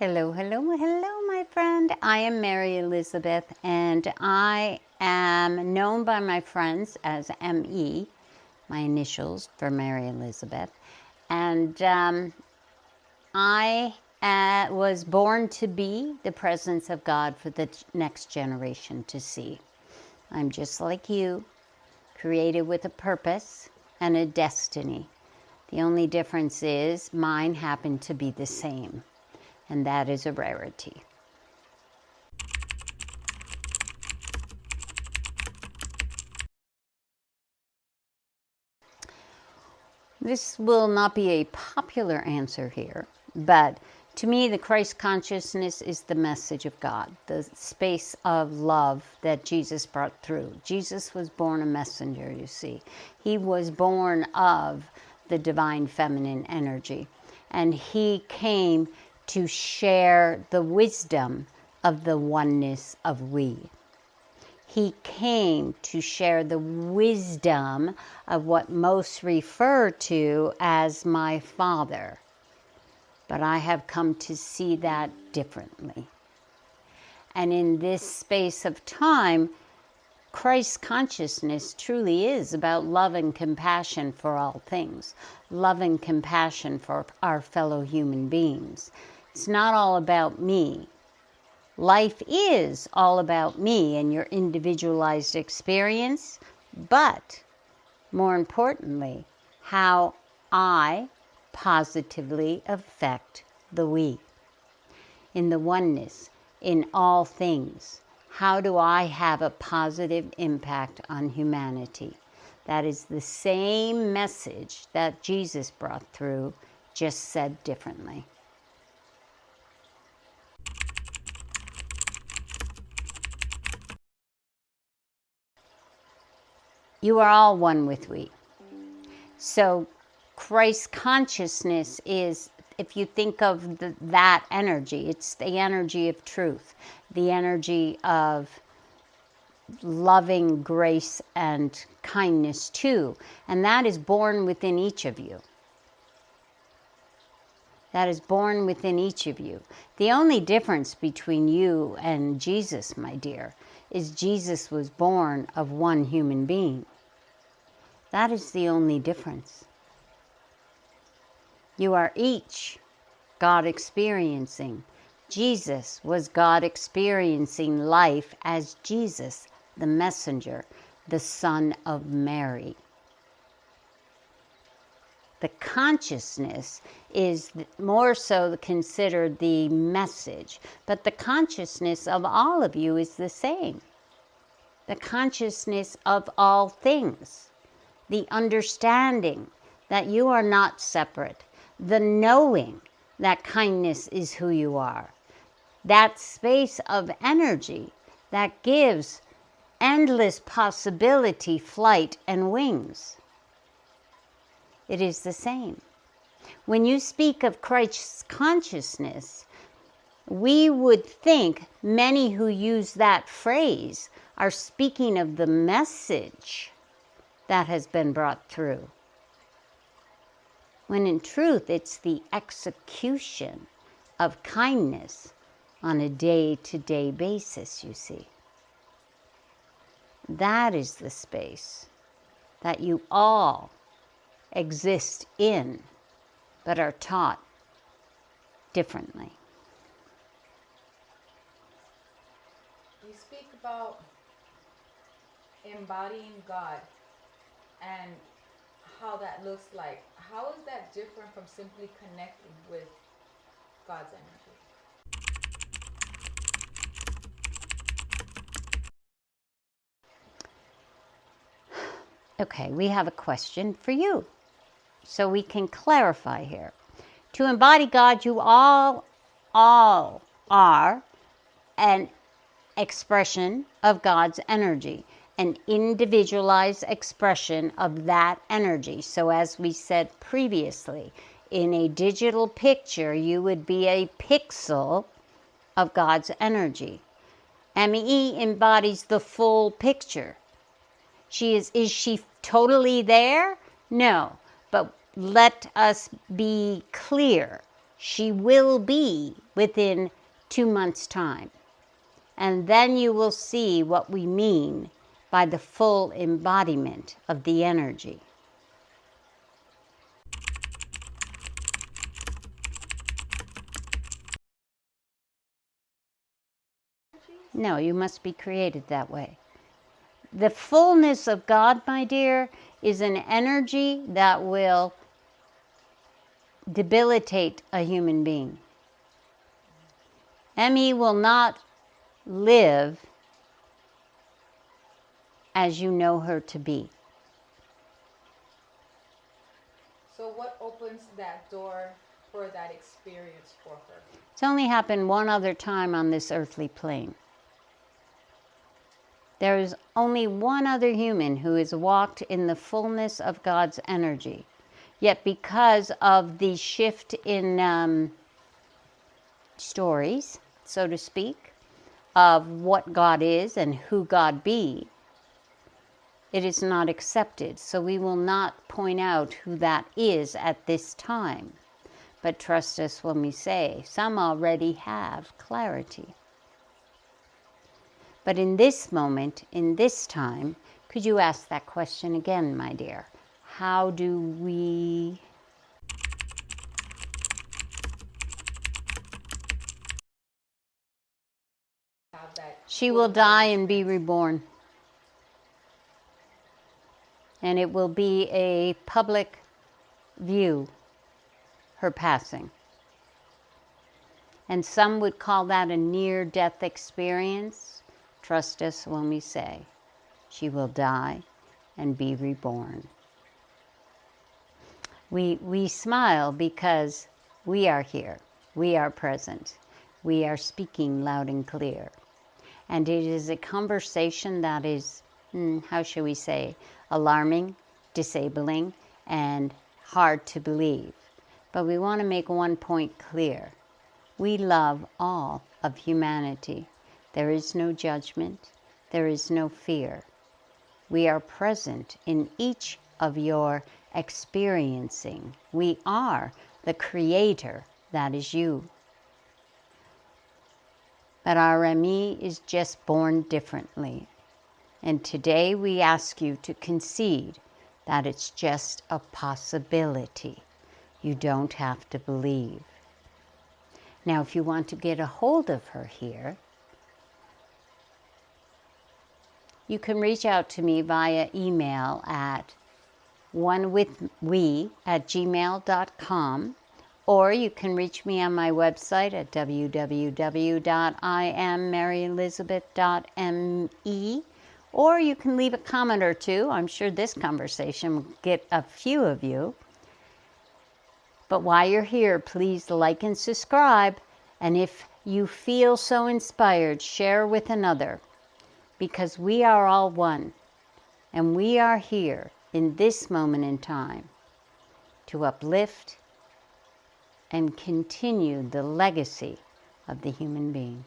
Hello, hello, hello, my friend. I am Mary Elizabeth, and I am known by my friends as ME, my initials for Mary Elizabeth. And I was born to be the presence of God for the next generation to see. I'm just like you, created with a purpose and a destiny. The only difference is mine happened to be the same. And that is a rarity. This will not be a popular answer here, but to me, the Christ consciousness is the message of God, the space of love that Jesus brought through. Jesus was born a messenger, you see. He was born of the divine feminine energy, and he came to share the wisdom of the oneness of we. He came to share the wisdom of what most refer to as my Father. But I have come to see that differently. And in this space of time, Christ consciousness truly is about love and compassion for all things, love and compassion for our fellow human beings. It's not all about me. Life is all about me and your individualized experience, but more importantly, how I positively affect the we. In the oneness, in all things, how do I have a positive impact on humanity? That is the same message that Jesus brought through, just said differently. You are all one with we. So Christ consciousness is, if you think of that energy, it's the energy of truth, the energy of loving grace and kindness too. And that is born within each of you. That is born within each of you. The only difference between you and Jesus, my dear, is Jesus was born of one human being. That is the only difference. You are each God experiencing. Jesus was God experiencing life as Jesus, the messenger, the Son of Mary. The consciousness is more so considered the message, but the consciousness of all of you is the same. The consciousness of all things. The understanding that you are not separate, the knowing that kindness is who you are, that space of energy that gives endless possibility, flight, and wings. It is the same. When you speak of Christ's consciousness, we would think many who use that phrase are speaking of the message that has been brought through. When in truth, it's the execution of kindness on a day-to-day basis, you see. That is the space that you all exist in, but are taught differently. You speak about embodying God and how that looks like. How is that different from simply connecting with God's energy? Okay, we have a question for you, so we can clarify here. To embody God, you all are an expression of God's energy, an individualized expression of that energy. So as we said previously, in a digital picture, you would be a pixel of God's energy. ME embodies the full picture. Is she totally there? No, but let us be clear. she will be within 2 months' time. And then you will see what we mean by the full embodiment of the energy. No, you must be created that way. The fullness of God, my dear, is an energy that will debilitate a human being. Emmy will not live as you know her to be. So what opens that door for that experience for her? It's only happened one other time on this earthly plane. There is only one other human who has walked in the fullness of God's energy. Yet because of the shift in stories, so to speak, of what God is and who God be, it is not accepted. So we will not point out who that is at this time. But trust us when we say, some already have clarity. But in this moment, in this time, could you ask that question again, my dear? How do we... Have that She will die and be reborn. And it will be a public view, her passing. And some would call that a near-death experience. Trust us when we say, she will die and be reborn. We smile because we are here. We are present. We are speaking loud and clear. And it is a conversation that is, how shall we say, alarming, disabling, and hard to believe. But we want to make one point clear. We love all of humanity. There is no judgment. There is no fear. We are present in each of your experiencing. We are the creator that is you. But our Remy is just born differently. And today we ask you to concede that it's just a possibility. You don't have to believe. Now, if you want to get a hold of her here, you can reach out to me via email at onewithwe@gmail.com, or you can reach me on my website at www.IamMaryElizabeth.me, or you can leave a comment or two. I'm sure this conversation will get a few of you. But while you're here, please like and subscribe. And if you feel so inspired, share with another. Because we are all one. And we are here in this moment in time to uplift and continue the legacy of the human being.